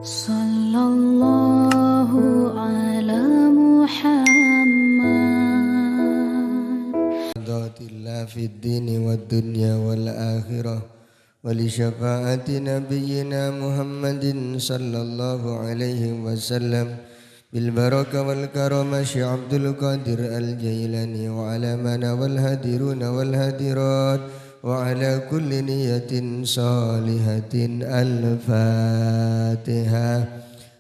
Sallallahu ala Muhammad. Radhatillah fid dini wad dunya wal akhirah wa li syafaati nabiyyina Muhammadin sallallahu alaihi wasallam bil barakah wal karamah Syekh Abdul Qadir Al Jailani wa ala mana wal hadiruna wal hadirat wa ala kulli niyatin salihatin. Al-Fatihah.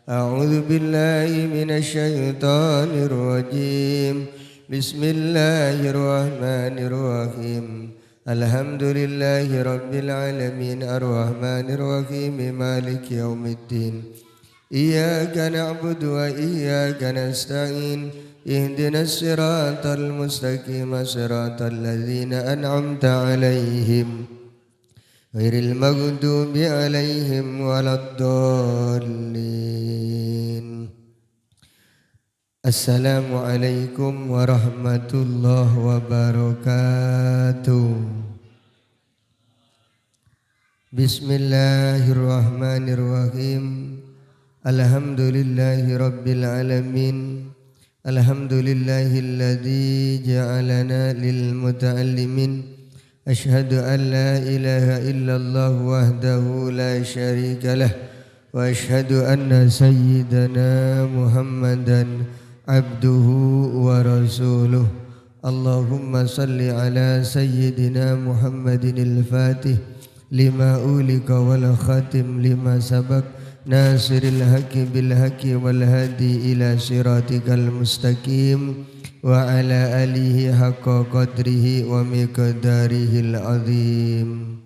A'udzu billahi minasy syaithanir rajim. Bismillahirrahmanirrahim. Alhamdulillahi rabbil alamin arrahmanir rahim maliki yaumiddin. Iyyaka na'budu wa iyyaka nasta'in. Ihdinas siratal mustaqim siratal ladzina an'amta 'alaihim ghairil maghdubi 'alaihim waladdallin. Assalamualaikum warahmatullahi wabarakatuh. Bismillahirrahmanirrahim. Alhamdulillahi rabbil alamin. Alhamdulillahilladzi ja'alana lil muta'allimin. Ashhadu an la ilaha illallah wahdahu la syarika lah. Wa ashhadu anna sayyidana Muhammadan abduhu wa rasuluh. Allahumma salli ala sayyidina Muhammadin al-Fatih lima ulika wal khatim lima sabak. Nasiril haqqi bil haqqi wal hadi ila siratikal mustaqim wa ala alihi haqqa qadrihi wa miqdarihil azim.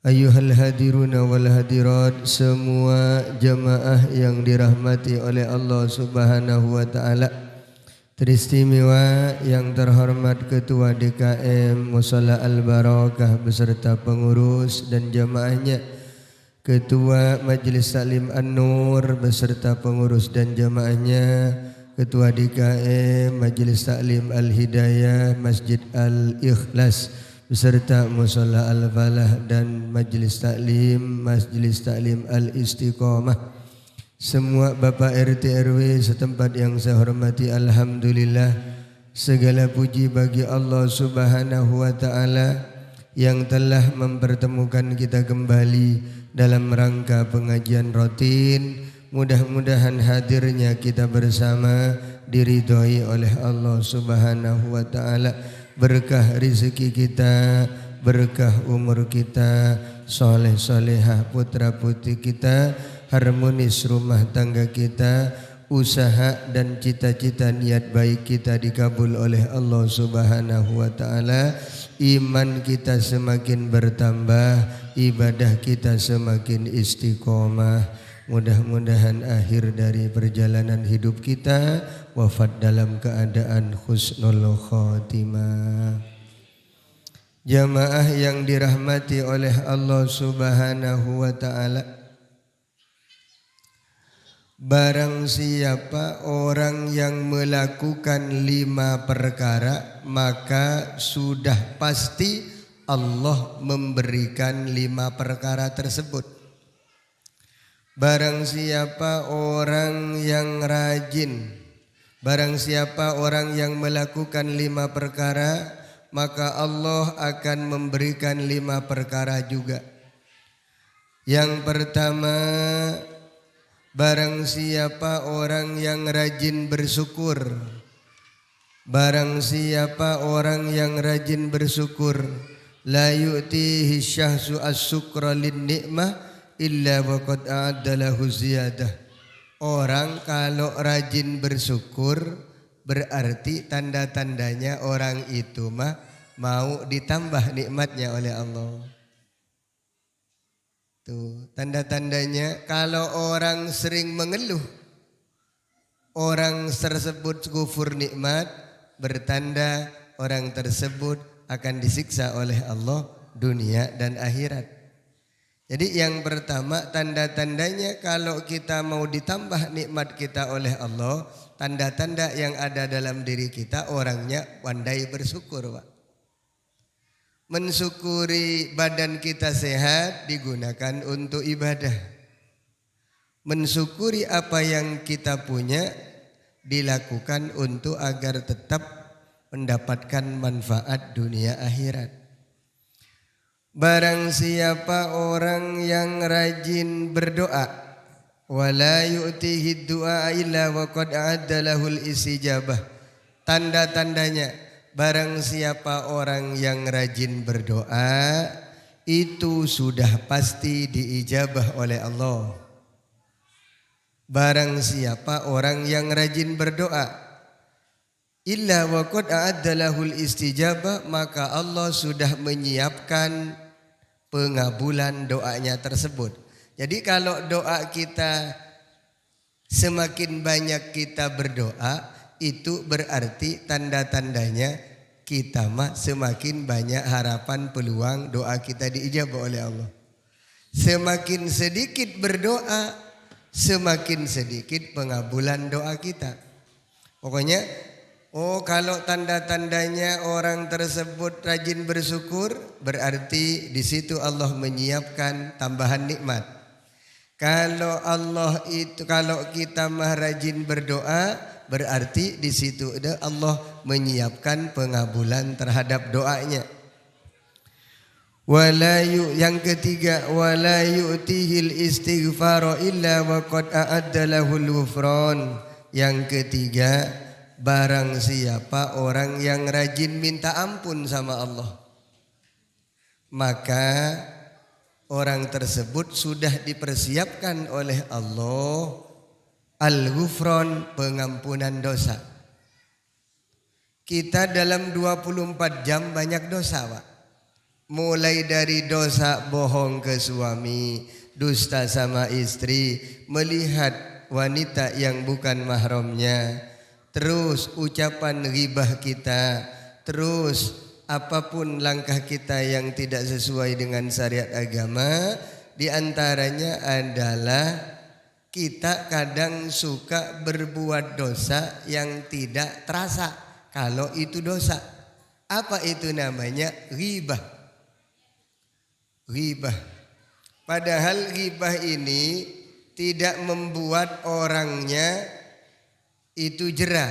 Ayyuhal hadiruna wal hadirat, semua jamaah yang dirahmati oleh Allah Subhanahu wa taala. Teristimewa yang terhormat Ketua DKM Mushola Al Barakah beserta pengurus dan jamaahnya, Ketua Majelis Taklim An-Nur beserta pengurus dan jamaahnya, Ketua DKM Majelis Taklim Al-Hidayah Masjid Al-Ikhlas beserta Mushola Al-Falah dan Majelis Taklim Al-Istiqomah, semua Bapak RT RW setempat yang saya hormati. Alhamdulillah, segala puji bagi Allah Subhanahu wa taala yang telah mempertemukan kita kembali dalam rangka pengajian rutin. Mudah-mudahan hadirnya kita bersama diridhoi oleh Allah Subhanahu wa taala. Berkah rezeki kita, berkah umur kita, soleh solehah putra putri kita, harmonis rumah tangga kita, usaha dan cita-cita niat baik kita dikabul oleh Allah Subhanahu wa taala. Iman kita semakin bertambah, ibadah kita semakin istiqomah. Mudah-mudahan akhir dari perjalanan hidup kita wafat dalam keadaan husnul khotimah. Jamaah yang dirahmati oleh Allah Subhanahu wa taala, barang siapa orang yang melakukan 5 perkara, maka sudah pasti Allah memberikan 5 perkara tersebut. Barang siapa orang yang rajin, barang siapa orang yang melakukan 5 perkara, maka Allah akan memberikan 5 perkara juga. Yang pertama, barang siapa orang yang rajin bersyukur, barang siapa orang yang rajin bersyukur, la yu'tihi syahsu as-sukra lin ni'mah illa waqad a'adda lahu ziyadah. Orang kalau rajin bersyukur berarti tanda-tandanya orang itu mah mau ditambah nikmatnya oleh Allah. Tuh, tanda-tandanya kalau orang sering mengeluh, orang tersebut kufur nikmat, bertanda orang tersebut akan disiksa oleh Allah dunia dan akhirat. Jadi yang pertama, tanda-tandanya kalau kita mau ditambah nikmat kita oleh Allah, tanda-tanda yang ada dalam diri kita orangnya pandai bersyukur, Pak. Mensyukuri badan kita sehat digunakan untuk ibadah. mensyukuri apa yang kita punya dilakukan untuk agar tetap mendapatkan manfaat dunia akhirat. Barang siapa orang yang rajin berdoa, wala yu'tihi du'a illa wa qad a'adda lahul istijabah. Tanda-tandanya, barang siapa orang yang rajin berdoa, itu sudah pasti diijabah oleh Allah. Barang siapa orang yang rajin berdoa, illa wa qad a'adda lahul istijabah, maka Allah sudah menyiapkan pengabulan doanya tersebut. Jadi kalau doa kita semakin banyak kita berdoa, itu berarti tanda-tandanya kita mah semakin banyak harapan peluang doa kita diijabah oleh Allah. Semakin sedikit berdoa, semakin sedikit pengabulan doa kita. Pokoknya kalau tanda-tandanya orang tersebut rajin bersyukur, berarti di situ Allah menyiapkan tambahan nikmat. Kalau kita mah rajin berdoa, berarti di situ Allah menyiapkan pengabulan terhadap doanya. Yang ketiga, wala yu'tihil istighfara illa wa qad a'adda lahul ghufran. Yang ketiga, barang siapa orang yang rajin minta ampun sama Allah, maka orang tersebut sudah dipersiapkan oleh Allah al-ghufran, pengampunan dosa. Kita dalam 24 jam banyak dosa, Pak. Mulai dari dosa bohong ke suami, dusta sama istri, melihat wanita yang bukan mahramnya, terus ucapan ghibah kita, terus apapun langkah kita yang tidak sesuai dengan syariat agama. Di antaranya adalah kita kadang suka berbuat dosa yang tidak terasa kalau itu dosa. Apa itu namanya? Ghibah. Ghibah. Padahal ghibah ini tidak membuat orangnya itu jera,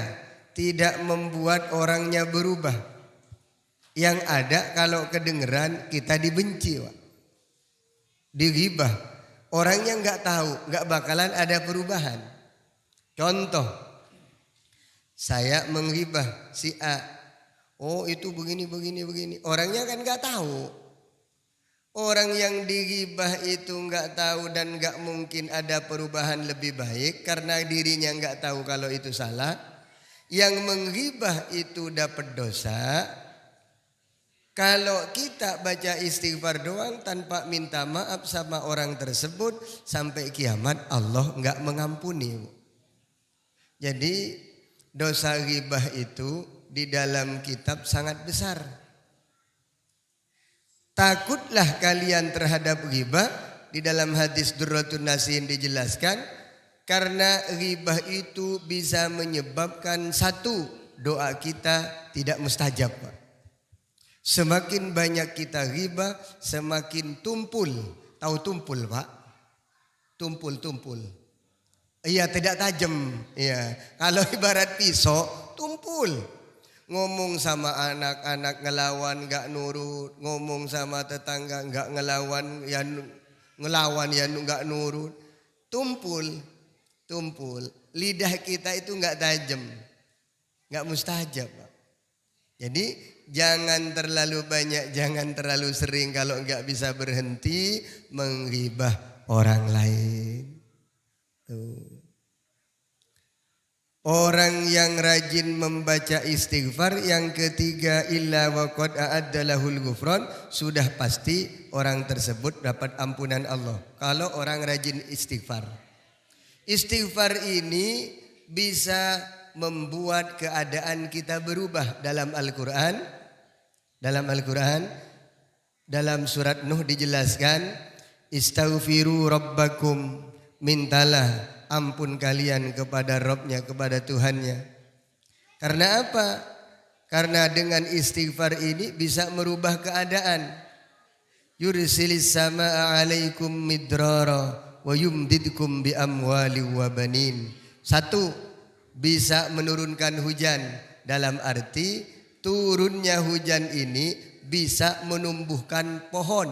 tidak membuat orangnya berubah. Yang ada kalau kedengeran kita dibenci, Pak. Dighibah. Orangnya nggak tahu, nggak bakalan ada perubahan. Contoh, saya menghibah si A. Oh itu begini. Orangnya kan nggak tahu. Orang yang dighibah itu nggak tahu dan nggak mungkin ada perubahan lebih baik karena dirinya nggak tahu kalau itu salah. Yang menghibah itu dapat dosa. Kalau kita baca istighfar doang tanpa minta maaf sama orang tersebut, sampai kiamat Allah nggak mengampuni. Jadi dosa ghibah itu di dalam kitab sangat besar. Takutlah kalian terhadap ghibah. Di dalam hadis Durratun Nasihin dijelaskan, karena ghibah itu bisa menyebabkan satu, doa kita tidak mustajab, Pak. Semakin banyak kita ghibah, semakin tumpul. Tahu tumpul, Pak? Tumpul. Iya, tidak tajam. Iya. Kalau ibarat pisau, tumpul. Ngomong sama anak-anak ngelawan gak nurut, ngomong sama tetangga gak ngelawan ya gak nurut. Tumpul. Lidah kita itu gak tajam, gak mustajab, Pak. Jadi jangan terlalu banyak, jangan terlalu sering, kalau gak bisa berhenti menghibah orang lain. Tuh. Orang yang rajin membaca istighfar, yang ketiga illa wa qad a'adda lahul ghufran, sudah pasti orang tersebut dapat ampunan Allah. Kalau orang rajin istighfar. Istighfar ini bisa membuat keadaan kita berubah. Dalam Al-Quran, dalam surat Nuh dijelaskan, istaghfiru rabbakum, mintalah ampun kalian kepada Rabbnya, kepada Tuhannya. Karena apa? Karena dengan istighfar ini bisa merubah keadaan. Yursilis samaa alaikum midrara wa yumdidkum bi amwali wa banin. Satu, bisa menurunkan hujan dalam arti turunnya hujan ini bisa menumbuhkan pohon.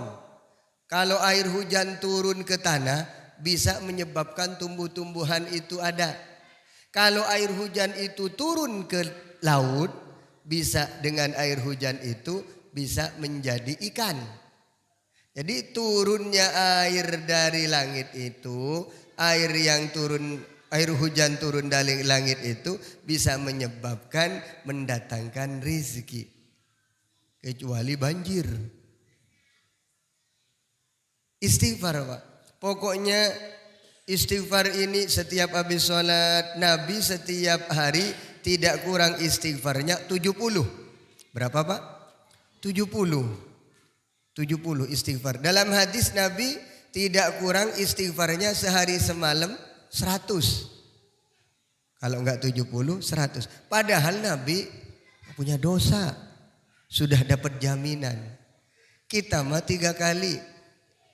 Kalau air hujan turun ke tanah bisa menyebabkan tumbuh-tumbuhan itu ada. Kalau air hujan itu turun ke laut, bisa dengan air hujan itu bisa menjadi ikan. Jadi turunnya air dari langit itu, air hujan turun dari langit itu bisa menyebabkan mendatangkan rezeki. Kecuali banjir. Istighfar Pak. Pokoknya istighfar ini setiap habis sholat Nabi setiap hari tidak kurang istighfarnya 70. Berapa Pak? 70 istighfar. Dalam hadis Nabi tidak kurang istighfarnya sehari semalam 100. Kalau enggak 70, 100. Padahal Nabi punya dosa. Sudah dapat jaminan. Kita mah 3 kali.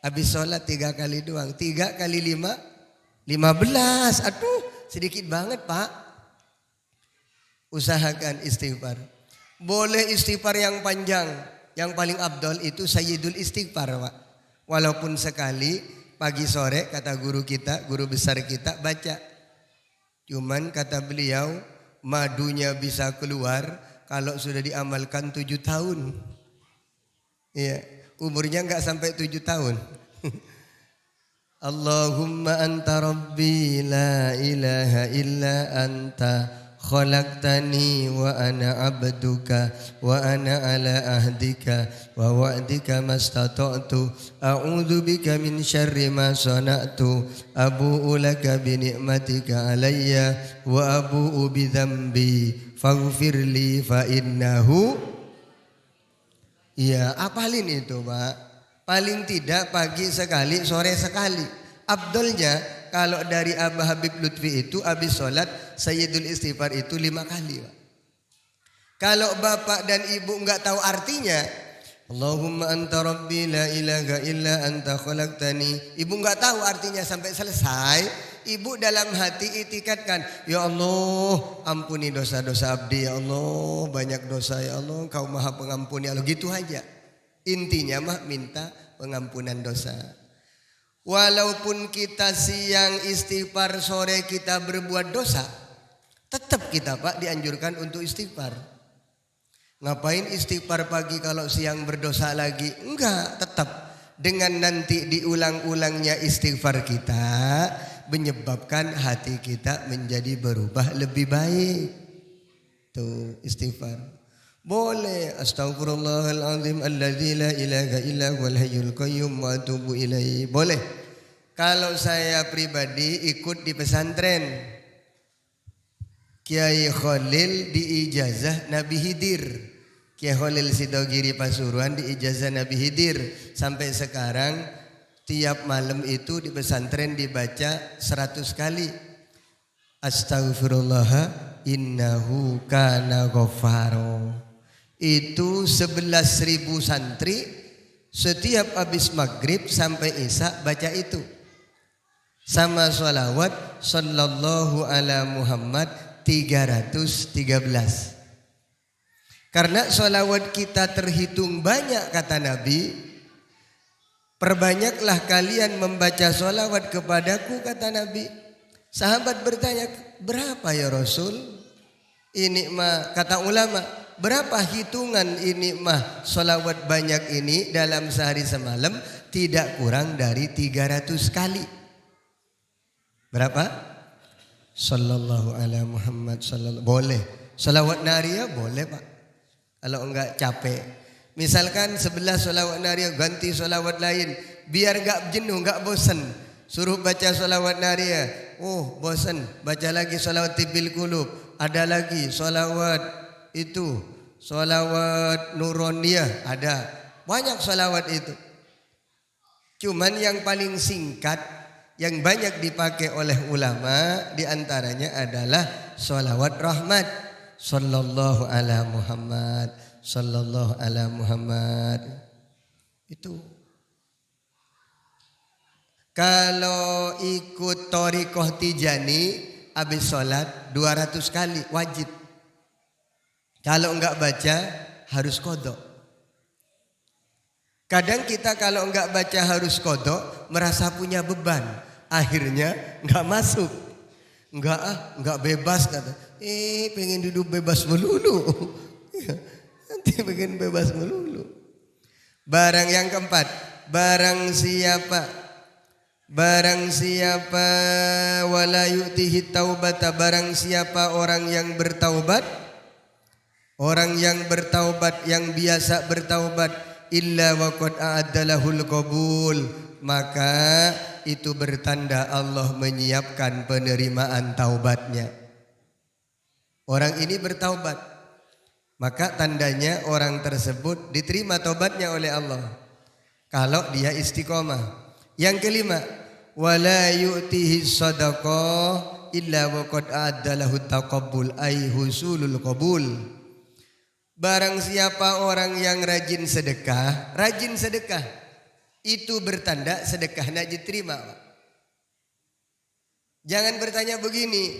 Habis sholat 3 kali doang. 3 kali 5, 15. Aduh sedikit banget Pak. Usahakan istighfar. Boleh istighfar yang panjang. Yang paling abdol itu sayyidul istighfar Pak. Walaupun sekali pagi sore kata guru kita, guru besar kita baca. Cuman kata beliau madunya bisa keluar kalau sudah diamalkan 7 tahun. Iya, umurnya enggak sampai 7 tahun. Allahumma anta rabbi la ilaha illa anta khalaqtani wa ana abduka wa ana ala ahdika wa wa'dika mastata'tu a'udzu bika min syarri ma sana'tu abu'u laka bi ni'matika alayya wa abu'u bi dzambi faghfirli fa innahu. Ya, apalin itu Pak. Paling tidak pagi sekali, sore sekali. Abdulnya kalau dari Abah Habib Lutfi itu habis sholat sayyidul istighfar itu 5 kali Pak. Kalau bapak dan ibu enggak tahu artinya, Allahumma anta rabbi la ilaha illa anta khalaqtani, ibu enggak tahu artinya sampai selesai, ibu dalam hati itikadkan, ya Allah ampuni dosa-dosa abdi, ya Allah banyak dosa, ya Allah Engkau maha pengampun, ya Allah, gitu aja. Intinya mah minta pengampunan dosa. Walaupun kita siang istighfar, sore kita berbuat dosa, tetap kita Pak dianjurkan untuk istighfar. Ngapain istighfar pagi kalau siang berdosa lagi? Enggak, tetap. Dengan nanti diulang-ulangnya istighfar kita menyebabkan hati kita menjadi berubah lebih baik. Tuh istighfar. Boleh astaghfirullahalazim alladzi la ilaha illa huwal hayyul qayyum wa atubu ilaihi. Boleh. Kalau saya pribadi ikut di pesantren Kiai Khalil di ijazah Nabi Hidir. Kiai Khalil Sidogiri Pasuruan di ijazah Nabi Hidir. Sampai sekarang tiap malam itu di pesantren dibaca 100 kali. Astaghfirullah innahu kana ghaffaro. Itu 11.000 santri setiap habis maghrib sampai isya baca itu. Sama sholawat sallallahu ala Muhammad 313. Karena sholawat kita terhitung banyak kata Nabi, perbanyaklah kalian membaca sholawat kepadaku kata Nabi. Sahabat bertanya, berapa ya Rasul? Ini mah kata ulama, berapa hitungan ini mah sholawat banyak ini dalam sehari semalam? Tidak kurang dari 300 kali. Berapa? Sallallahu ala Muhammad sallallahu. Boleh. Sholawat nariyah boleh Pak. Kalau enggak capek. Misalkan 11 sholawat nariyah ganti sholawat lain. Biar enggak jenuh, enggak bosan. Suruh baca sholawat nariyah. Oh bosan. Baca lagi sholawat tibil kulub. Ada lagi sholawat itu. Sholawat nuroniyah ada. Banyak sholawat itu. Cuman yang paling singkat, yang banyak dipakai oleh ulama diantaranya adalah sholawat rahmat. Sallallahu ala Muhammad, sallallahu ala Muhammad. Itu. Kalau ikut thariqah Tijani habis sholat 200 kali wajib. Kalau enggak baca harus qadha. Kadang kita kalau enggak baca harus qadha merasa punya beban. Akhirnya enggak masuk. Enggak bebas kata. Pengen duduk bebas melulu. Nanti pengen bebas melulu. Barang yang keempat, barang siapa wala yu'tihi taubata, barang siapa orang yang bertaubat, yang biasa bertaubat, illa wa qad a'addalahul qabul, maka itu bertanda Allah menyiapkan penerimaan taubatnya. Orang ini bertaubat, maka tandanya orang tersebut diterima taubatnya oleh Allah kalau dia istiqomah. Yang kelima, wala yu'tihi sadaqah illa wa qad a'addalahu taqabbul, ay husulul qabul. Barang siapa orang yang rajin sedekah itu bertanda sedekahnya diterima. Jangan bertanya begini,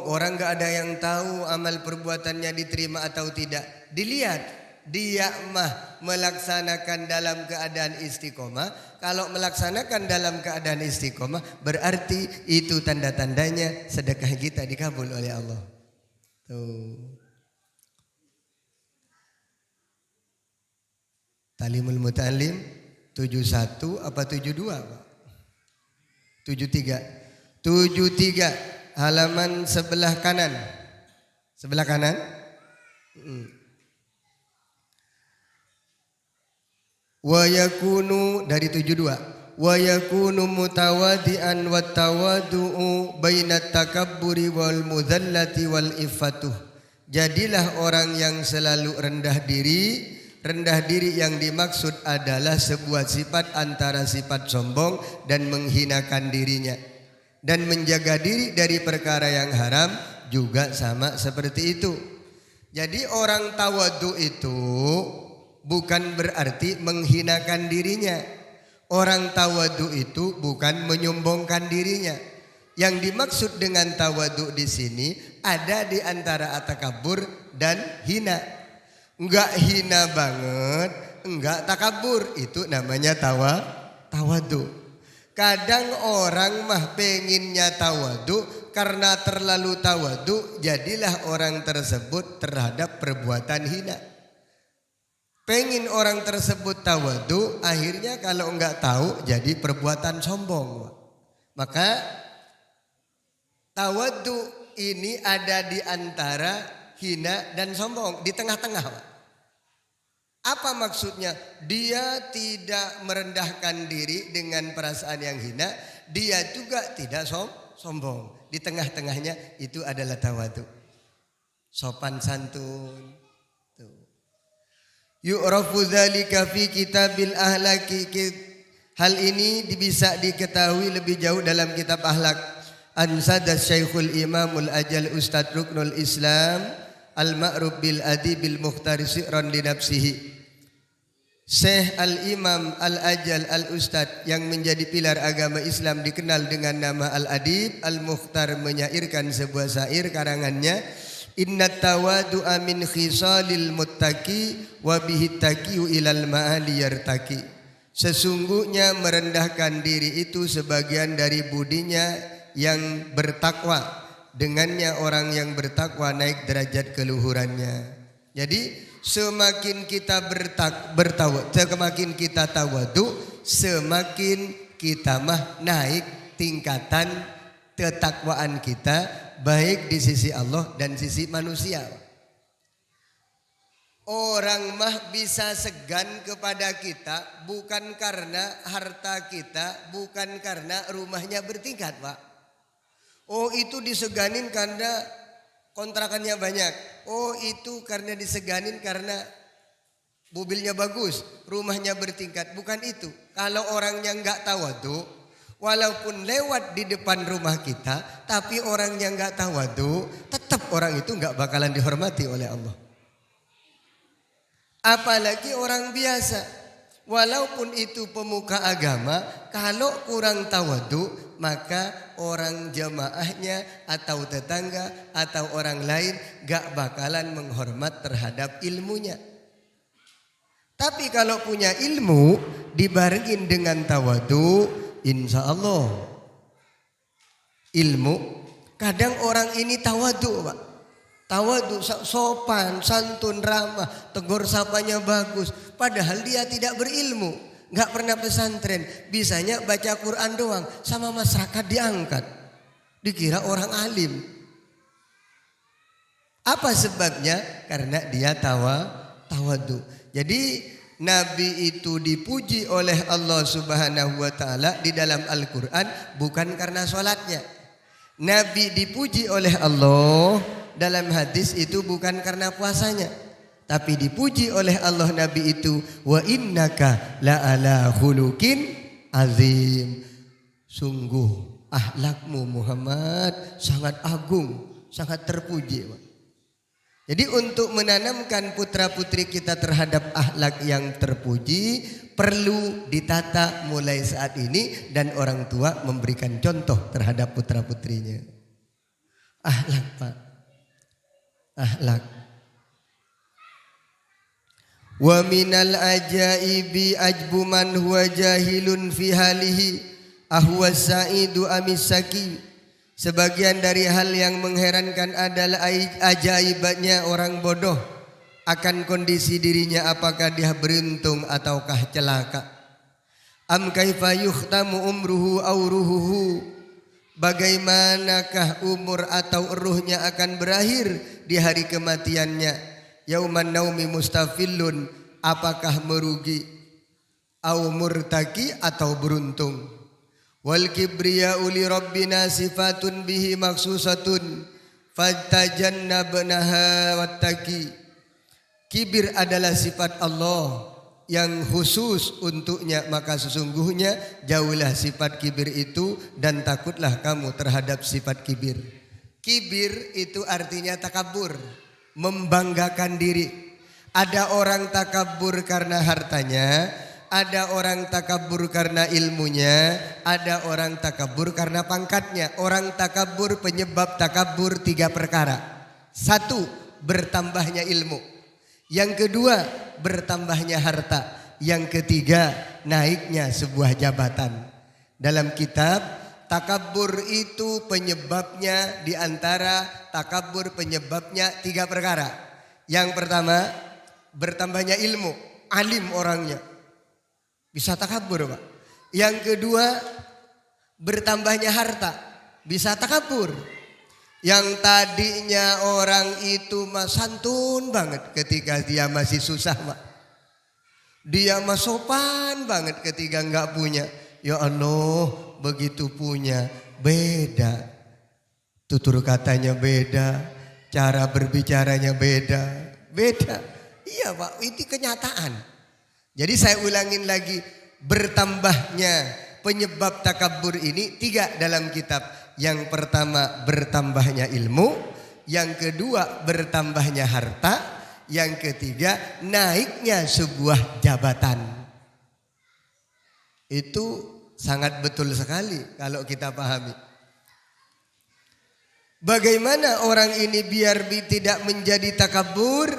orang gak ada yang tahu amal perbuatannya diterima atau tidak. Dilihat, dia mah melaksanakan dalam keadaan istiqomah. Kalau melaksanakan dalam keadaan istiqomah berarti itu tanda-tandanya sedekah kita dikabul oleh Allah. Tuh. Talimul Muta'allim 71 apa 72 Pak? 73 halaman sebelah kanan. Sebelah kanan. Wa yakunu dari 72. Wa yakunu mutawadi'an wa tawadu'u bainat takabburi wal mudhallati wal iffatuh. Jadilah orang yang selalu rendah diri. Rendah diri yang dimaksud adalah sebuah sifat antara sifat sombong dan menghinakan dirinya. Dan menjaga diri dari perkara yang haram juga sama seperti itu. Jadi orang tawadu itu bukan berarti menghinakan dirinya. Orang tawadu itu bukan menyombongkan dirinya. Yang dimaksud dengan tawadu di sini ada di antara takabur dan hina. Enggak hina banget, enggak takabur, itu namanya tawadu. Kadang orang mah penginnya tawadu, karena terlalu tawadu jadilah orang tersebut terhadap perbuatan hina. Pengin orang tersebut tawadu, akhirnya kalau enggak tahu jadi perbuatan sombong. Maka tawadu ini ada di antara hina dan sombong, di tengah-tengah. Apa maksudnya? Dia tidak merendahkan diri dengan perasaan yang hina, dia juga tidak sombong. Di tengah-tengahnya itu adalah tawadu. Sopan santun. Yu'rafu dzalika fi kitabil ahlaki. Hal ini bisa diketahui lebih jauh dalam kitab akhlak. Ansadas Syekhul Imamul Ajal Ustadz Ruknul Islam Al-Ma'ruf bil Adibil Mukhtar Si'ran li nafsihi. Syekh Al-Imam Al-Ajal Al-Ustadz yang menjadi pilar agama Islam dikenal dengan nama Al-Adib Al-Mukhtar menyairkan sebuah syair karangannya, inna tawadu'a min khisalil muttaqi wa bihi taqiu ilal ma'ali yartaqi. Sesungguhnya merendahkan diri itu sebagian dari budinya yang bertakwa. Dengannya orang yang bertakwa naik derajat keluhurannya. Jadi semakin kita semakin kita tawadu, semakin kita mah naik tingkatan ketakwaan kita, baik di sisi Allah dan sisi manusia. Orang mah bisa segan kepada kita bukan karena harta kita, bukan karena rumahnya bertingkat, Pak. Itu diseganin karena kontrakannya banyak. Itu karena diseganin karena mobilnya bagus, rumahnya bertingkat. Bukan itu. Kalau orangnya enggak tawadu, walaupun lewat di depan rumah kita, tapi orangnya enggak tawadu, tetap orang itu enggak bakalan dihormati oleh Allah. Apalagi orang biasa. Walaupun itu pemuka agama, kalau kurang tawadu, maka orang jamaahnya atau tetangga atau orang lain gak bakalan menghormat terhadap ilmunya. Tapi kalau punya ilmu dibarengin dengan tawadu, insya Allah ilmu. Kadang orang ini tawadu, Pak. Tawadu, sopan, santun, ramah, tegur sapanya bagus. Padahal dia tidak berilmu, nggak pernah pesantren, bisanya baca Quran doang, sama masyarakat diangkat, dikira orang alim. Apa sebabnya? Karena dia tawadu. Jadi Nabi itu dipuji oleh Allah Subhanahu wa taala di dalam Al-Qur'an bukan karena sholatnya. Nabi dipuji oleh Allah dalam hadis itu bukan karena puasanya, tapi dipuji oleh Allah Nabi itu, wa innaka la ala khuluqin azim. Sungguh akhlakmu Muhammad sangat agung, sangat terpuji. Jadi untuk menanamkan putra-putri kita terhadap akhlak yang terpuji perlu ditata mulai saat ini, dan orang tua memberikan contoh terhadap putra-putrinya. Akhlak, Pak. Akhlak. Wa minal ajaibi ajbu man huwa jahilun fi halihi ahwa sa'idu amisaki. Sebagian dari hal yang mengherankan adalah ajaibnya orang bodoh akan kondisi dirinya, apakah dia beruntung ataukah celaka. Am kaifa yukhtamu umruhu aw ruhuhu. Bagaimanakah umur atau ruhnya akan berakhir di hari kematiannya. Yauman naumi mustafillun, apakah merugi, au murtaki atau beruntung. Wal kibriya'u li rabbina sifatun bihi maksusatun fatajannabnaha wattaqi. Kibir adalah sifat Allah yang khusus untuknya, maka sesungguhnya jauhlah sifat kibir itu dan takutlah kamu terhadap sifat kibir. Kibir itu artinya takabur, membanggakan diri. Ada orang takabur karena hartanya, ada orang takabur karena ilmunya, ada orang takabur karena pangkatnya. Orang takabur, penyebab takabur 3 perkara. 1, bertambahnya ilmu. Yang kedua, bertambahnya harta. Yang ketiga, naiknya sebuah jabatan. Dalam kitab, takabur itu penyebabnya, diantara takabur penyebabnya 3 perkara. Yang pertama, bertambahnya ilmu, alim orangnya, bisa takabur, Pak. Yang kedua, bertambahnya harta, bisa takabur. Yang tadinya orang itu santun banget ketika dia masih susah, Pak. Dia sopan banget ketika enggak punya. Ya Allah, begitu punya beda. Tutur katanya beda, cara berbicaranya beda. Iya, Pak, itu kenyataan. Jadi saya ulangin lagi, bertambahnya penyebab takabur ini 3 dalam kitab. Yang pertama, bertambahnya ilmu. Yang kedua, bertambahnya harta. Yang ketiga, naiknya sebuah jabatan. Itu sangat betul sekali kalau kita pahami. Bagaimana orang ini biar tidak menjadi takabur?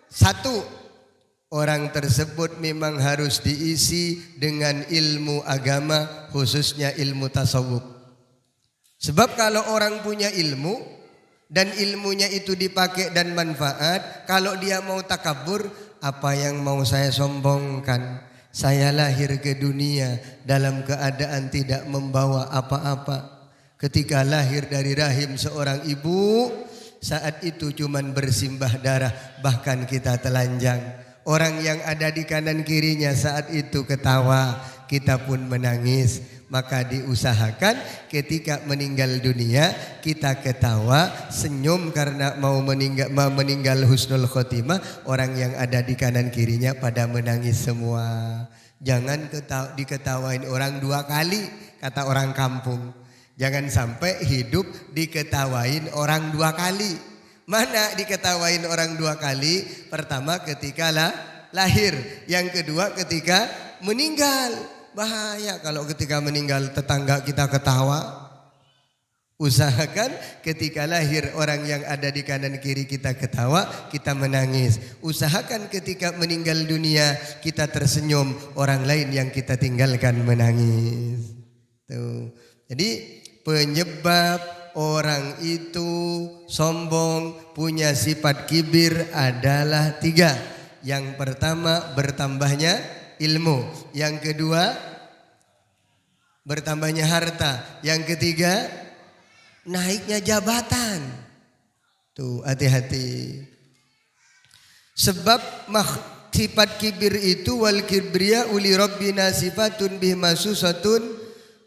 1, orang tersebut memang harus diisi dengan ilmu agama, khususnya ilmu tasawuf. Sebab kalau orang punya ilmu dan ilmunya itu dipakai dan manfaat, kalau dia mau takabur, apa yang mau saya sombongkan? Saya lahir ke dunia dalam keadaan tidak membawa apa-apa. Ketika lahir dari rahim seorang ibu, saat itu cuman bersimbah darah, bahkan kita telanjang. Orang yang ada di kanan kirinya saat itu ketawa, kita pun menangis. Maka diusahakan ketika meninggal dunia kita ketawa, senyum karena mau meninggal husnul khotimah. Orang yang ada di kanan kirinya pada menangis semua. Jangan diketawain orang 2 kali, kata orang kampung. Jangan sampai hidup diketawain orang 2 kali. Mana diketawain orang 2 kali? Pertama ketika lahir, yang kedua ketika meninggal. Bahaya kalau ketika meninggal tetangga kita ketawa. Usahakan ketika lahir orang yang ada di kanan kiri kita ketawa, kita menangis. Usahakan ketika meninggal dunia kita tersenyum, orang lain yang kita tinggalkan menangis. Tuh. Jadi penyebab orang itu sombong, punya sifat kibir adalah 3. Yang pertama bertambahnya ilmu. Yang kedua bertambahnya harta. Yang ketiga naiknya jabatan. Tuh hati-hati. Sebab sifat kibir itu wal kibriya uli rabbina sifatun bihmasusatun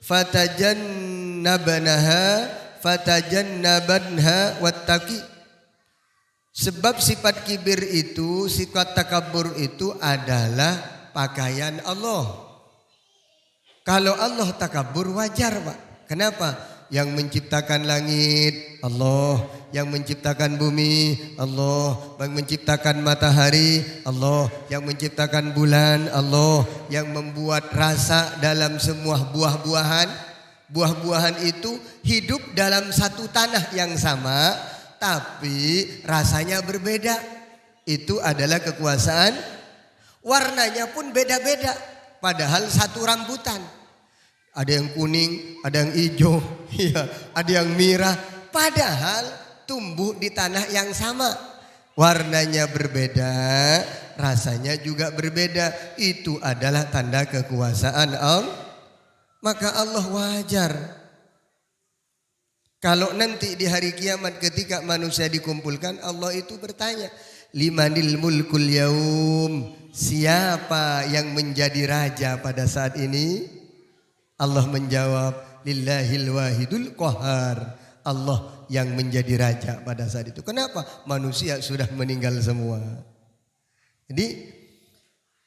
fatajannabanha wattaqi. Sebab sifat kibir itu, sifat takabur itu adalah pakaian Allah. Kalau Allah takabur wajar Pak. Kenapa? Yang menciptakan langit Allah, yang menciptakan bumi Allah, yang menciptakan matahari Allah, yang menciptakan bulan Allah, yang membuat rasa dalam semua buah-buahan. Buah-buahan itu hidup dalam satu tanah yang sama, tapi rasanya berbeda. Itu adalah kekuasaan. Warnanya pun beda-beda, padahal satu rambutan. Ada yang kuning, ada yang hijau, ya, ada yang merah. Padahal tumbuh di tanah yang sama. Warnanya berbeda, rasanya juga berbeda. Itu adalah tanda kekuasaan Allah. Maka Allah wajar. Kalau nanti di hari kiamat ketika manusia dikumpulkan, Allah itu bertanya, limanil mulkul yaum? Siapa yang menjadi raja pada saat ini? Allah menjawab, lillahil wahidul qahar. Allah yang menjadi raja pada saat itu. Kenapa? Manusia sudah meninggal semua. Jadi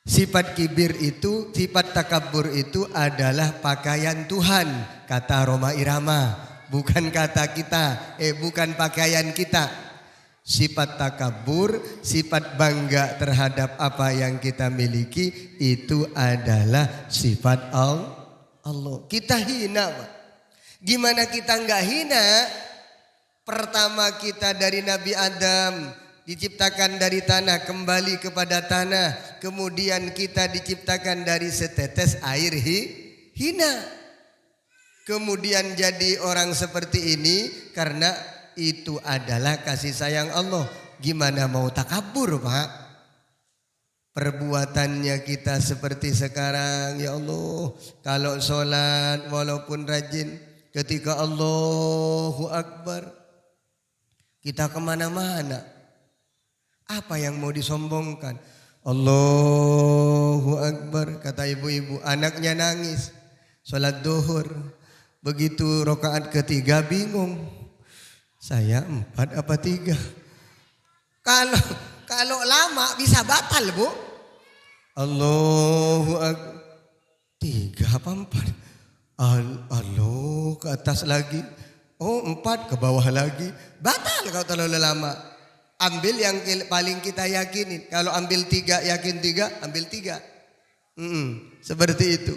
sifat kibir itu, sifat takabur itu adalah pakaian Tuhan, kata Roma Irama, bukan kata kita, bukan pakaian kita. Sifat takabur, sifat bangga terhadap apa yang kita miliki, itu adalah sifat Allah. Kita hina Pak. Gimana kita enggak hina? Pertama kita dari Nabi Adam diciptakan dari tanah, kembali kepada tanah. Kemudian kita diciptakan dari setetes air hina. Kemudian jadi orang seperti ini karena itu adalah kasih sayang Allah. Gimana mau takabur Pak? Perbuatannya kita seperti sekarang, ya Allah. Kalau sholat walaupun rajin, ketika Allahu Akbar kita kemana-mana. Apa yang mau disombongkan? Allahu Akbar, kata ibu-ibu, anaknya nangis. Sholat duhur, begitu rakaat ketiga bingung. Saya 4 apa 3? Kalau lama bisa batal Bu. Allahu Akbar, 3 apa 4? Allah ke atas lagi. Oh 4 ke bawah lagi. Batal kalau terlalu lama. Ambil yang paling kita yakinin. Kalau ambil 3 yakin 3, ambil 3. Seperti itu.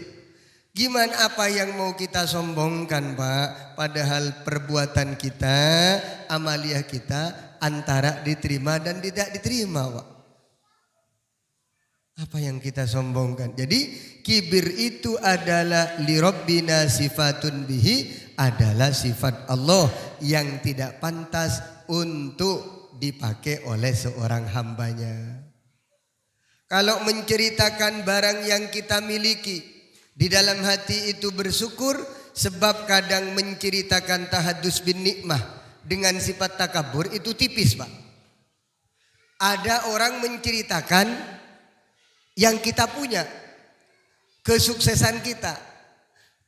Gimana apa yang mau kita sombongkan Pak? Padahal perbuatan kita, amaliah kita antara diterima dan tidak diterima Pak. Apa yang kita sombongkan? Jadi kibir itu adalah li rabbina sifatun bihi, adalah sifat Allah yang tidak pantas untuk dipakai oleh seorang hambanya. Kalau menceritakan barang yang kita miliki, di dalam hati itu bersyukur, sebab kadang menceritakan tahadus bin nikmah dengan sifat takabur itu tipis Pak. Ada orang menceritakan yang kita punya, kesuksesan kita.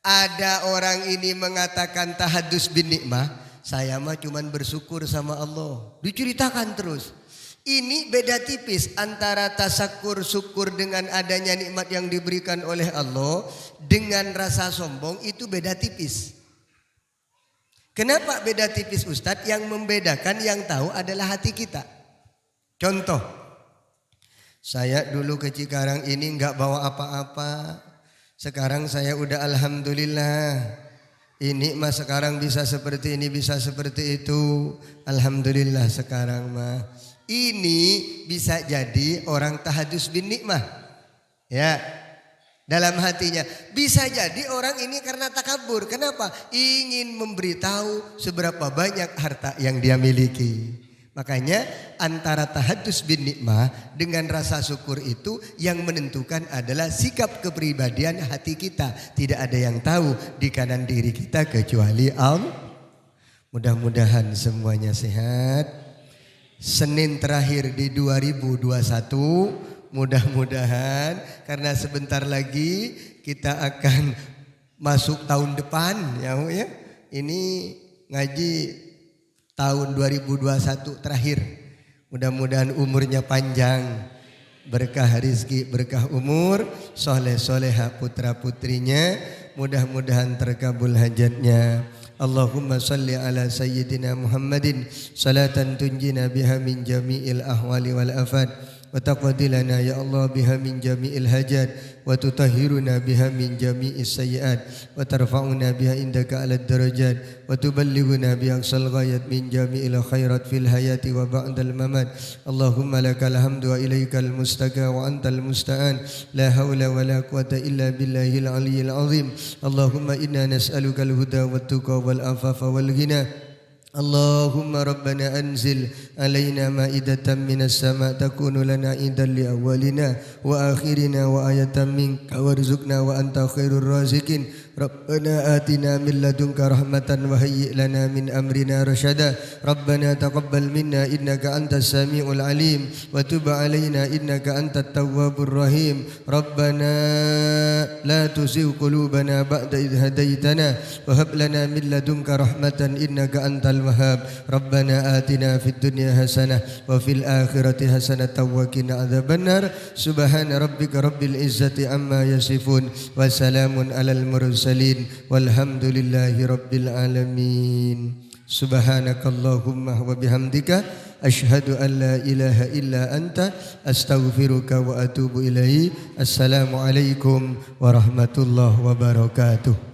Ada orang ini mengatakan tahadus bin nikmah, saya mah cuman bersyukur sama Allah. Diceritakan terus. Ini beda tipis antara tasakur, syukur dengan adanya nikmat yang diberikan oleh Allah, dengan rasa sombong, itu beda tipis. Kenapa beda tipis Ustadz? Yang membedakan, yang tahu adalah hati kita. Contoh, Saya dulu ke Cikarang ini nggak bawa apa-apa. Sekarang saya udah alhamdulillah. Ini mah sekarang bisa seperti ini, bisa seperti itu. Alhamdulillah sekarang mah. Ini bisa jadi orang tahadus bin nikmah. Ya. Dalam hatinya bisa jadi orang ini karena takabur. Kenapa? Ingin memberitahu seberapa banyak harta yang dia miliki. Makanya antara tahadus bin nikmah dengan rasa syukur itu yang menentukan adalah sikap kepribadian hati kita. Tidak ada yang tahu di kanan diri kita kecuali Allah. Mudah-mudahan semuanya sehat. Senin terakhir di 2021. Mudah-mudahan karena sebentar lagi kita akan masuk tahun depan ya. Ini ngaji tahun 2021 terakhir. Mudah-mudahan umurnya panjang, berkah rizki, berkah umur, soleh-soleha putra putrinya, mudah-mudahan terkabul hajatnya. Allahumma salli ala sayyidina Muhammadin salatan tunjina biha min jami'il ahwali wal afad. وتقضي لنا يا الله بها من جميع الحاجات وتطهرنا بها من جميع السيئات وترفعنا بها عندك على الدرجات وتبلغنا بها أقصى الغايات من جميع الخيرات في الحياة وبعد الممات. اللهم لك الحمد وإليك المستكى وأنت المستعان لا حول ولا قوة إلا بالله العلي العظيم. اللهم إنا نسألك الهدى والتقى والعفاف والغنى. اللهم ربنا أنزل علينا مائدة من السماء تكون لنا عيدا لأولنا وآخرنا وآية منك وارزقنا وأنت خير الرازقين. ربنا آتنا من لدنك رحمة وهيئ لنا من أمرنا رشدا. ربنا تقبل منا إنك أنت السميع العليم وتب علينا إنك أنت التواب الرحيم. ربنا لا تزغ قلوبنا بعد إذ هديتنا وهب لنا من لدنك رحمة إنك أنت الوهاب. ربنا آتنا في الدنيا حسنة وفي الآخرة حسنة وقنا عذاب النار. سبحان ربك رب العزة عما يصفون وسلام على المرسلين والحمد لله رب العالمين. سبحانك اللهم وبحمدك أشهد أن لا إله إلا أنت أستغفرك وأتوب إليه. السلام عليكم ورحمة الله وبركاته.